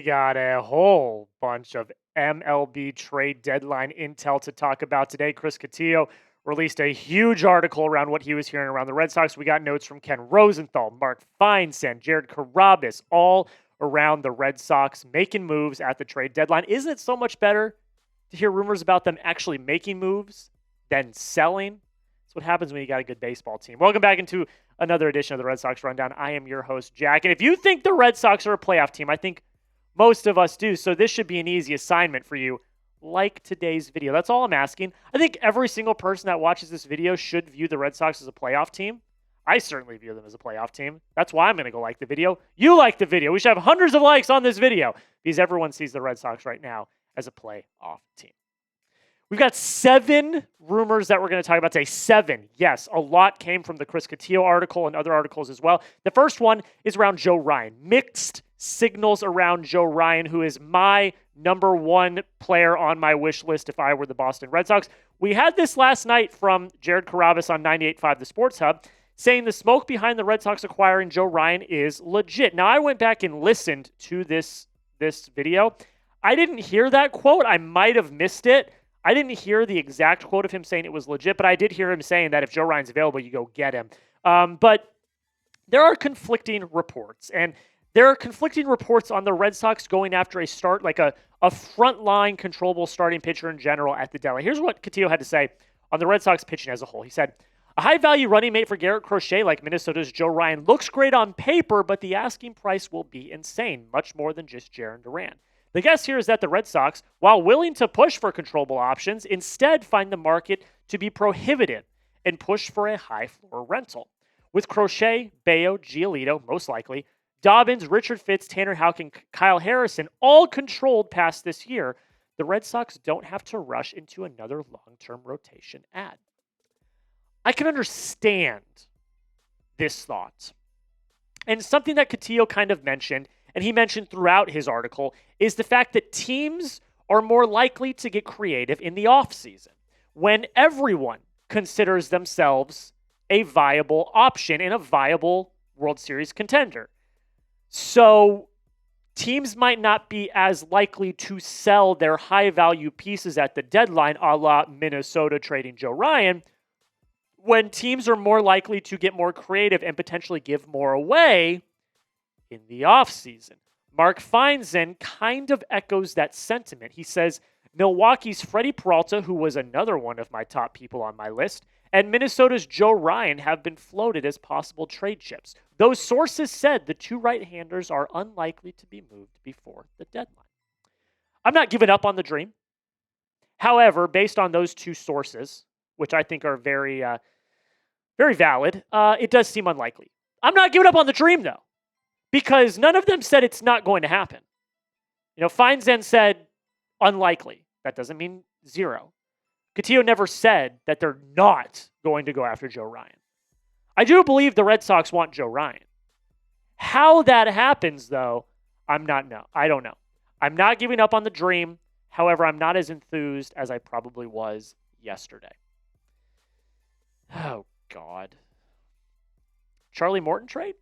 got a whole bunch of MLB trade deadline intel to talk about today. Chris Cotillo released a huge article around what he was hearing around the Red Sox. We got notes from Ken Rosenthal, Mark Feinsand, Jarren Carrabis, all around the Red Sox making moves at the trade deadline. Isn't it so much better to hear rumors about them actually making moves than selling? That's what happens when you got a good baseball team. Welcome back into another edition of the Red Sox Rundown. I am your host, Jack. And if you think the Red Sox are a playoff team, I think most of us do. So this should be an easy assignment for you, like today's video. That's all I'm asking. I think every single person that watches this video should view the Red Sox as a playoff team. I certainly view them as a playoff team. That's why I'm going to go like the video. You like the video. We should have hundreds of likes on this video because everyone sees the Red Sox right now as a playoff team. We've got 7 rumors that we're going to talk about today. 7. Yes, a lot came from the Chris Cotillo article and other articles as well. The first one is around Joe Ryan. Mixed signals around Joe Ryan, who is my number 1 player on my wish list if I were the Boston Red Sox. We had this last night from Jarren Carrabis on 98.5 The Sports Hub, saying the smoke behind the Red Sox acquiring Joe Ryan is legit. Now, I went back and listened to this video. I didn't hear that quote. I might have missed it. I didn't hear the exact quote of him saying it was legit, but I did hear him saying that if Joe Ryan's available, you go get him. But there are conflicting reports, and there are conflicting reports on the Red Sox going after a start, like a frontline controllable starting pitcher in general at the deadline. Here's what Cotillo had to say on the Red Sox pitching as a whole. He said, a high-value running mate for Garrett Crochet like Minnesota's Joe Ryan looks great on paper, but the asking price will be insane, much more than just Jarren Duran. The guess here is that the Red Sox, while willing to push for controllable options, instead find the market to be prohibitive and push for a high-floor rental. With Crochet, Bayo, Giolito, most likely, Dobbins, Richard Fitz, Tanner Houck, and Kyle Harrison all controlled past this year, the Red Sox don't have to rush into another long-term rotation add. I can understand this thought. And something that Cotillo kind of mentioned, and he mentioned throughout his article, is the fact that teams are more likely to get creative in the offseason when everyone considers themselves a viable option and a viable World Series contender. So teams might not be as likely to sell their high-value pieces at the deadline, a la Minnesota trading Joe Ryan, when teams are more likely to get more creative and potentially give more away in the offseason. Mark Feinsand kind of echoes that sentiment. He says Milwaukee's Freddie Peralta, who was another one of my top people on my list, and Minnesota's Joe Ryan have been floated as possible trade chips. Those sources said the 2 right-handers are unlikely to be moved before the deadline. I'm not giving up on the dream. However, based on those 2 sources, which I think are very valid, it does seem unlikely. I'm not giving up on the dream, though, because none of them said it's not going to happen. You know, Feinsand said unlikely. That doesn't mean 0. Cotillo never said that they're not going to go after Joe Ryan. I do believe the Red Sox want Joe Ryan. How that happens, though, I don't know. I'm not giving up on the dream. However, I'm not as enthused as I probably was yesterday. Oh, God. Charlie Morton trade?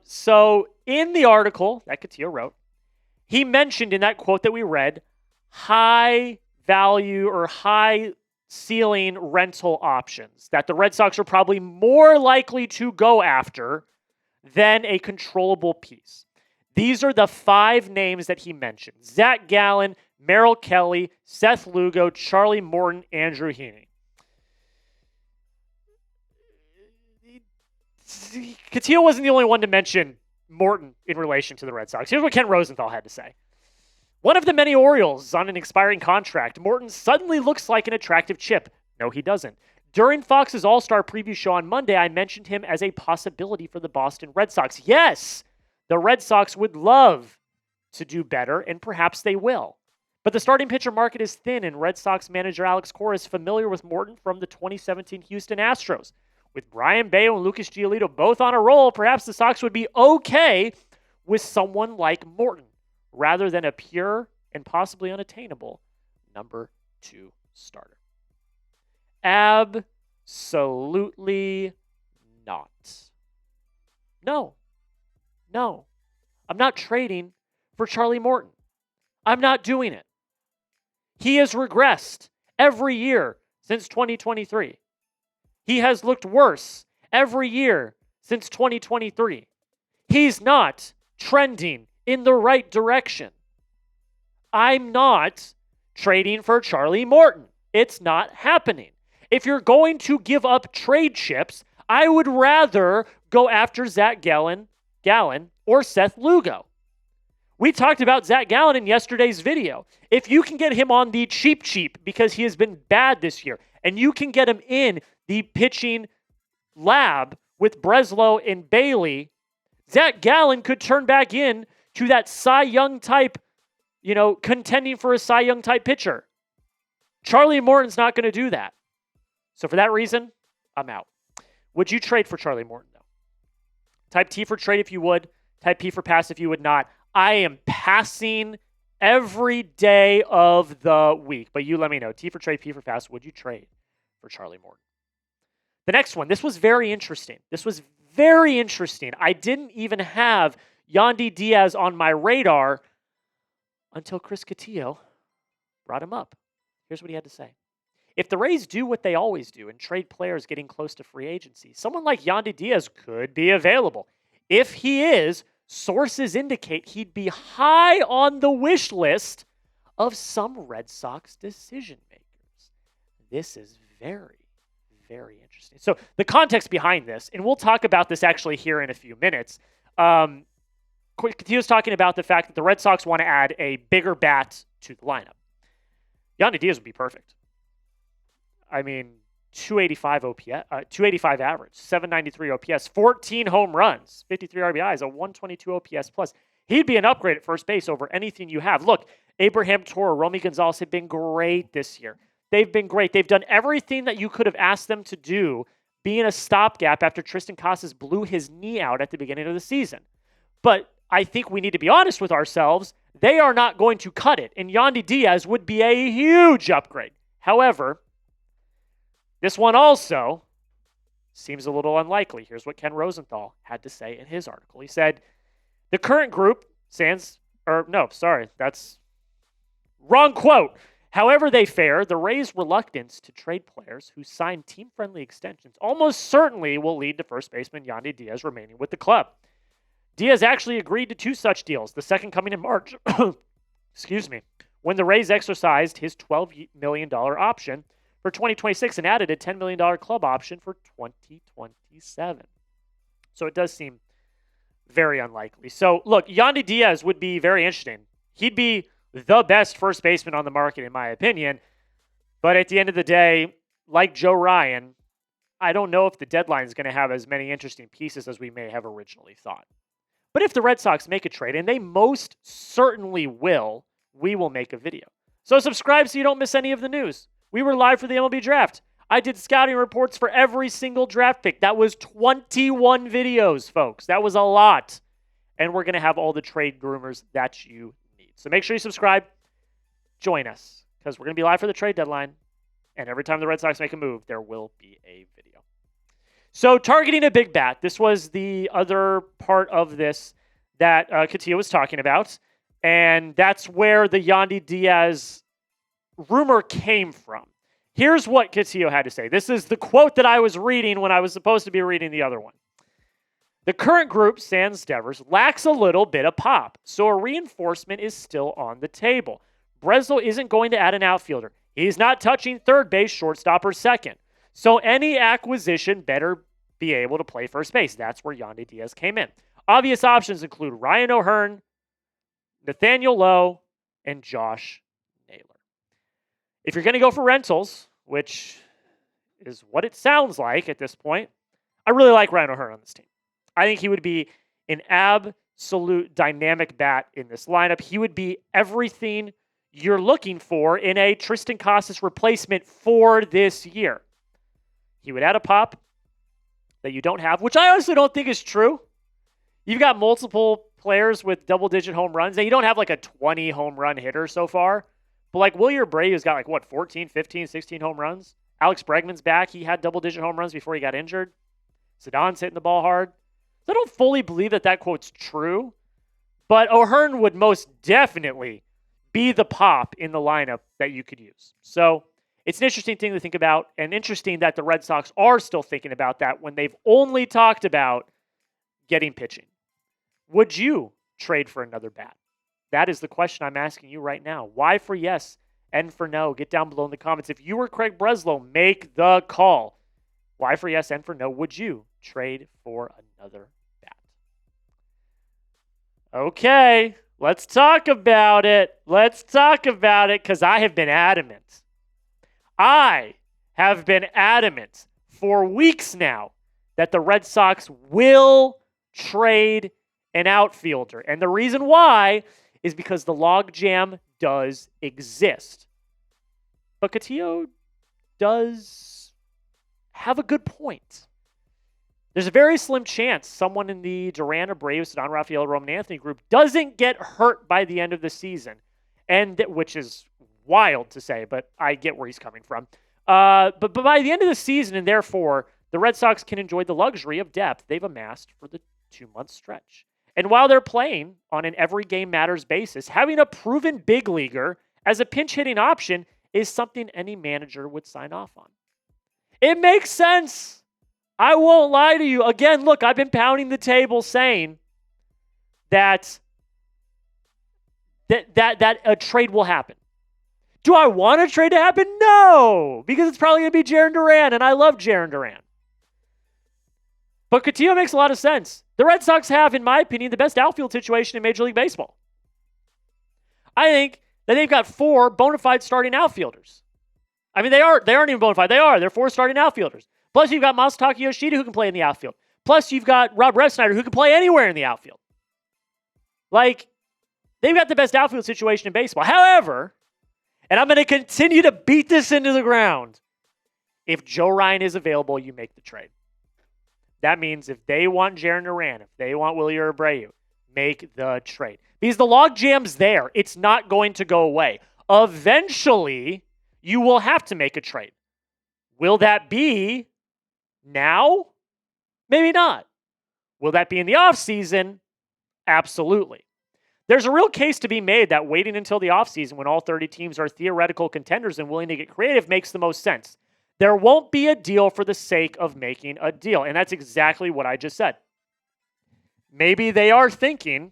So in the article that Cotillo wrote, he mentioned in that quote that we read, high value or high ceiling rental options that the Red Sox are probably more likely to go after than a controllable piece. These are the 5 names that he mentioned: Zach Gallen, Merrill Kelly, Seth Lugo, Charlie Morton, Andrew Heaney. Cotillo wasn't the only one to mention Morton in relation to the Red Sox. Here's what Ken Rosenthal had to say. One of the many Orioles on an expiring contract, Morton suddenly looks like an attractive chip. No, he doesn't. During Fox's All-Star preview show on Monday, I mentioned him as a possibility for the Boston Red Sox. Yes, the Red Sox would love to do better, and perhaps they will. But the starting pitcher market is thin, and Red Sox manager Alex Cora is familiar with Morton from the 2017 Houston Astros. With Brian Bayo and Lucas Giolito both on a roll, perhaps the Sox would be okay with someone like Morton, rather than a pure and possibly unattainable number 2 starter. Absolutely not. No. I'm not trading for Charlie Morton. I'm not doing it. He has regressed every year since 2023. He has looked worse every year since 2023. He's not trending in the right direction. I'm not trading for Charlie Morton. It's not happening. If you're going to give up trade chips, I would rather go after Zach Gallen or Seth Lugo. We talked about Zach Gallen in yesterday's video. If you can get him on the cheap because he has been bad this year, and you can get him in the pitching lab with Breslow and Bailey, Zach Gallen could turn back in to that Cy Young type, contending for a Cy Young type pitcher. Charlie Morton's not going to do that. So for that reason, I'm out. Would you trade for Charlie Morton, though? Type T for trade if you would. Type P for pass if you would not. I am passing every day of the week. But you let me know. T for trade, P for pass. Would you trade for Charlie Morton? The next one. This was very interesting. I didn't even have Yandy Diaz on my radar until Chris Cotillo brought him up. Here's what he had to say. If the Rays do what they always do and trade players getting close to free agency, someone like Yandy Diaz could be available. If he is, sources indicate he'd be high on the wish list of some Red Sox decision makers. This is very, very interesting. So the context behind this, and we'll talk about this actually here in a few minutes. Cotillo's talking about the fact that the Red Sox want to add a bigger bat to the lineup. Yandy Diaz would be perfect. I mean, 285 OPS, 285 average, 793 OPS, 14 home runs, 53 RBIs, a 122 OPS plus. He'd be an upgrade at first base over anything you have. Look, Abraham, Toro, Romy Gonzalez have been great this year. They've been great. They've done everything that you could have asked them to do, being a stopgap after Tristan Casas blew his knee out at the beginning of the season. But I think we need to be honest with ourselves. They are not going to cut it, and Yandy Diaz would be a huge upgrade. However, this one also seems a little unlikely. Here's what Ken Rosenthal had to say in his article. He said, the current group that's wrong quote. However they fare, the Rays' reluctance to trade players who sign team-friendly extensions almost certainly will lead to first baseman Yandy Diaz remaining with the club. Diaz actually agreed to two such deals, the second coming in March, when the Rays exercised his $12 million option for 2026 and added a $10 million club option for 2027. So it does seem very unlikely. So look, Yandy Diaz would be very interesting. He'd be the best first baseman on the market, in my opinion. But at the end of the day, like Joe Ryan, I don't know if the deadline is going to have as many interesting pieces as we may have originally thought. But if the Red Sox make a trade, and they most certainly will, we will make a video. So subscribe so you don't miss any of the news. We were live for the MLB draft. I did scouting reports for every single draft pick. That was 21 videos, folks. That was a lot. And we're going to have all the trade rumors that you need. So make sure you subscribe. Join us, because we're going to be live for the trade deadline. And every time the Red Sox make a move, there will be a video. So targeting a big bat. This was the other part of this that Cotillo was talking about. And that's where the Yandy Diaz rumor came from. Here's what Cotillo had to say. This is the quote that I was reading when I was supposed to be reading the other one. The current group, sans Devers, lacks a little bit of pop, so a reinforcement is still on the table. Breslow isn't going to add an outfielder. He's not touching third base, shortstop, or second. So any acquisition better be able to play first base. That's where Yandy Diaz came in. Obvious options include Ryan O'Hearn, Nathaniel Lowe, and Josh Naylor. If you're going to go for rentals, which is what it sounds like at this point, I really like Ryan O'Hearn on this team. I think he would be an absolute dynamic bat in this lineup. He would be everything you're looking for in a Tristan Casas replacement for this year. He would add a pop that you don't have, which I honestly don't think is true. You've got multiple players with double-digit home runs. Now, you don't have like a 20 home run hitter so far. But like Wilyer Abreu's got 14, 15, 16 home runs. Alex Bregman's back. He had double-digit home runs before he got injured. Ceddanne's hitting the ball hard. So I don't fully believe that quote's true. But O'Hearn would most definitely be the pop in the lineup that you could use. So it's an interesting thing to think about, and interesting that the Red Sox are still thinking about that when they've only talked about getting pitching. Would you trade for another bat? That is the question I'm asking you right now. Why for yes and for no? Get down below in the comments. If you were Craig Breslow, make the call. Why for yes and for no? Would you trade for another bat? Okay, let's talk about it. Let's talk about it because I have been adamant. I have been adamant for weeks now that the Red Sox will trade an outfielder. And the reason why is because the logjam does exist. But Cotillo does have a good point. There's a very slim chance someone in the Duran, Abreu, Ceddanne Rafaela, Roman Anthony group doesn't get hurt by the end of the season, and which is wild to say, but I get where he's coming from. But by the end of the season, and therefore, the Red Sox can enjoy the luxury of depth they've amassed for the 2-month stretch. And while they're playing on an every game matters basis, having a proven big leaguer as a pinch hitting option is something any manager would sign off on. It makes sense. I won't lie to you. Again, look, I've been pounding the table saying that a trade will happen. Do I want a trade to happen? No, because it's probably going to be Jarren Duran, and I love Jarren Duran. But Cotillo makes a lot of sense. The Red Sox have, in my opinion, the best outfield situation in Major League Baseball. I think that they've got 4 bona fide starting outfielders. I mean, they aren't even bona fide. They're 4 starting outfielders. Plus, you've got Masataka Yoshida who can play in the outfield. Plus, you've got Rob Refsnyder who can play anywhere in the outfield. Like, they've got the best outfield situation in baseball. However, and I'm going to continue to beat this into the ground, if Joe Ryan is available, you make the trade. That means if they want Jarren Duran, if they want Wilyer Abreu, make the trade. Because the logjam's there. It's not going to go away. Eventually, you will have to make a trade. Will that be now? Maybe not. Will that be in the offseason? Absolutely. There's a real case to be made that waiting until the offseason when all 30 teams are theoretical contenders and willing to get creative makes the most sense. There won't be a deal for the sake of making a deal. And that's exactly what I just said. Maybe they are thinking,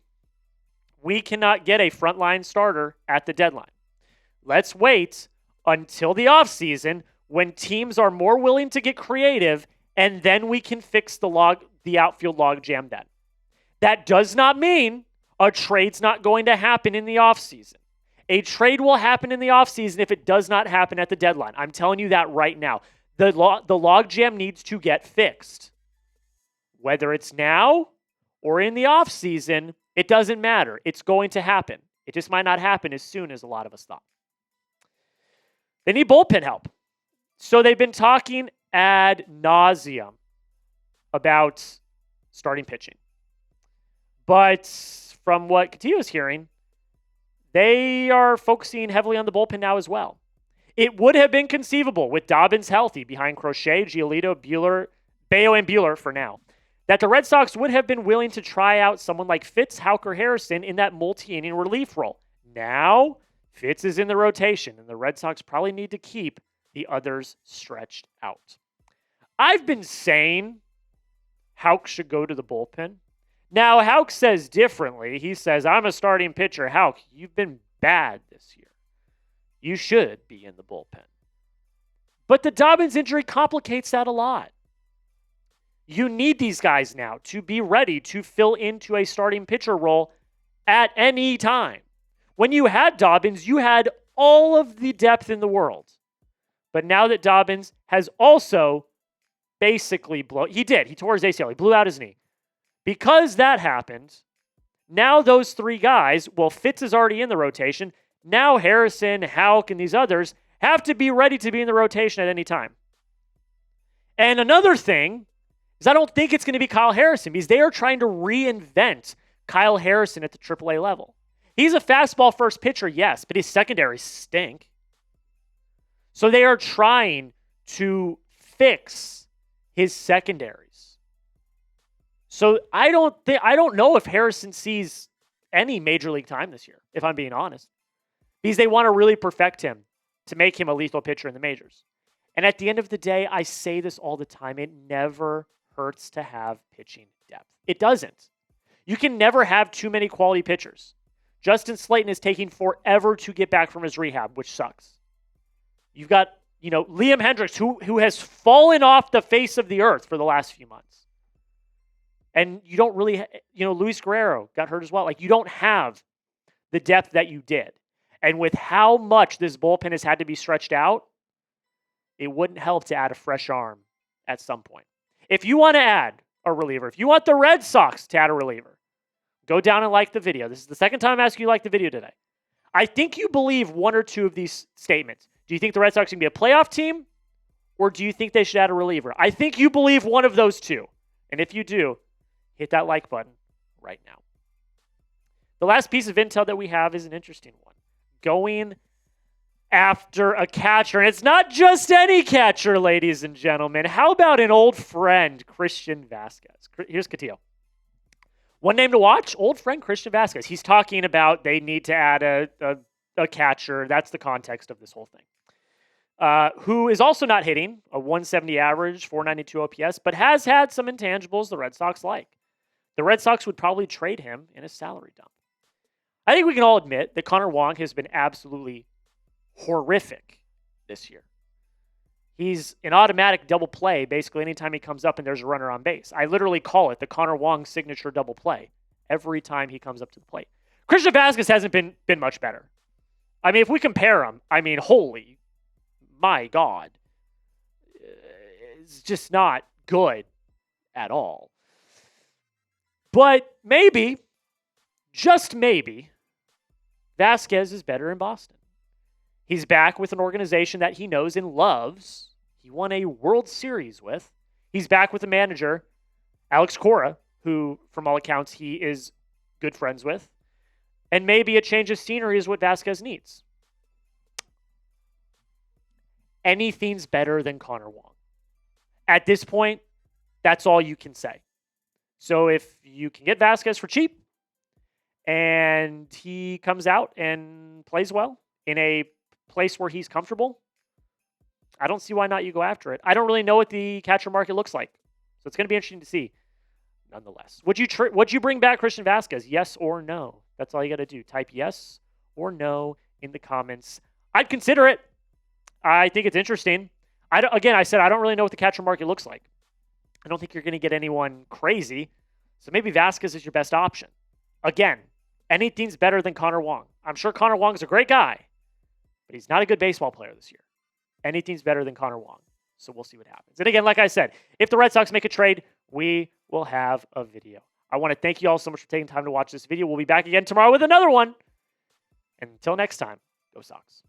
we cannot get a frontline starter at the deadline. Let's wait until the offseason when teams are more willing to get creative, and then we can fix the outfield logjam then. That does not mean a trade's not going to happen in the offseason. A trade will happen in the offseason if it does not happen at the deadline. I'm telling you that right now. The logjam needs to get fixed. Whether it's now or in the offseason, it doesn't matter. It's going to happen. It just might not happen as soon as a lot of us thought. They need bullpen help. So they've been talking ad nauseum about starting pitching. But from what Cotillo's hearing, they are focusing heavily on the bullpen now as well. It would have been conceivable with Dobbins healthy behind Crochet, Giolito, Bayo, and Buehler for now, that the Red Sox would have been willing to try out someone like Fitz, Houck, or Harrison in that multi-inning relief role. Now, Fitz is in the rotation, and the Red Sox probably need to keep the others stretched out. I've been saying Houck should go to the bullpen. Now, Houck says differently. He says, I'm a starting pitcher. Houck, you've been bad this year. You should be in the bullpen. But the Dobbins injury complicates that a lot. You need these guys now to be ready to fill into a starting pitcher role at any time. When you had Dobbins, you had all of the depth in the world. But now that Dobbins has also basically he tore his ACL. He blew out his knee. Because that happened, now those 3 guys, Fitz is already in the rotation. Now Harrison, Houck, and these others have to be ready to be in the rotation at any time. And another thing is I don't think it's going to be Kyle Harrison because they are trying to reinvent Kyle Harrison at the AAA level. He's a fastball first pitcher, yes, but his secondaries stink. So they are trying to fix his secondaries. So I don't know if Harrison sees any major league time this year, if I'm being honest, because they want to really perfect him to make him a lethal pitcher in the majors. And at the end of the day, I say this all the time, it never hurts to have pitching depth. It doesn't. You can never have too many quality pitchers. Justin Slayton is taking forever to get back from his rehab, which sucks. You've got, Liam Hendricks, who has fallen off the face of the earth for the last few months. And you don't really, Luis Guerrero got hurt as well. Like, you don't have the depth that you did. And with how much this bullpen has had to be stretched out, it wouldn't help to add a fresh arm at some point. If you want to add a reliever, if you want the Red Sox to add a reliever, go down and like the video. This is the second time I'm asking you to like the video today. I think you believe one or two of these statements. Do you think the Red Sox can be a playoff team? Or do you think they should add a reliever? I think you believe one of those two. And if you do, hit that like button right now. The last piece of intel that we have is an interesting one. Going after a catcher. And it's not just any catcher, ladies and gentlemen. How about an old friend, Christian Vazquez? Here's Cotillo. One name to watch, old friend Christian Vazquez. He's talking about they need to add a catcher. That's the context of this whole thing. Who is also not hitting a 170 average, 492 OPS, but has had some intangibles the Red Sox like. The Red Sox would probably trade him in a salary dump. I think we can all admit that Connor Wong has been absolutely horrific this year. He's an automatic double play basically anytime he comes up and there's a runner on base. I literally call it the Connor Wong signature double play every time he comes up to the plate. Christian Vazquez hasn't been much better. I mean, if we compare him, holy, my God, it's just not good at all. But maybe, just maybe, Vasquez is better in Boston. He's back with an organization that he knows and loves. He won a World Series with. He's back with a manager, Alex Cora, who, from all accounts, he is good friends with. And maybe a change of scenery is what Vasquez needs. Anything's better than Connor Wong. At this point, that's all you can say. So if you can get Vasquez for cheap, and he comes out and plays well in a place where he's comfortable, I don't see why not you go after it. I don't really know what the catcher market looks like, so it's going to be interesting to see. Nonetheless, would you bring back Christian Vazquez? Yes or no? That's all you got to do. Type yes or no in the comments. I'd consider it. I think it's interesting. I said I don't really know what the catcher market looks like. I don't think you're going to get anyone crazy, so maybe Vasquez is your best option. Again, anything's better than Connor Wong. I'm sure Connor Wong's a great guy, but he's not a good baseball player this year. Anything's better than Connor Wong. So we'll see what happens. And again, like I said, if the Red Sox make a trade, we will have a video. I want to thank you all so much for taking time to watch this video. We'll be back again tomorrow with another one. And until next time, go Sox.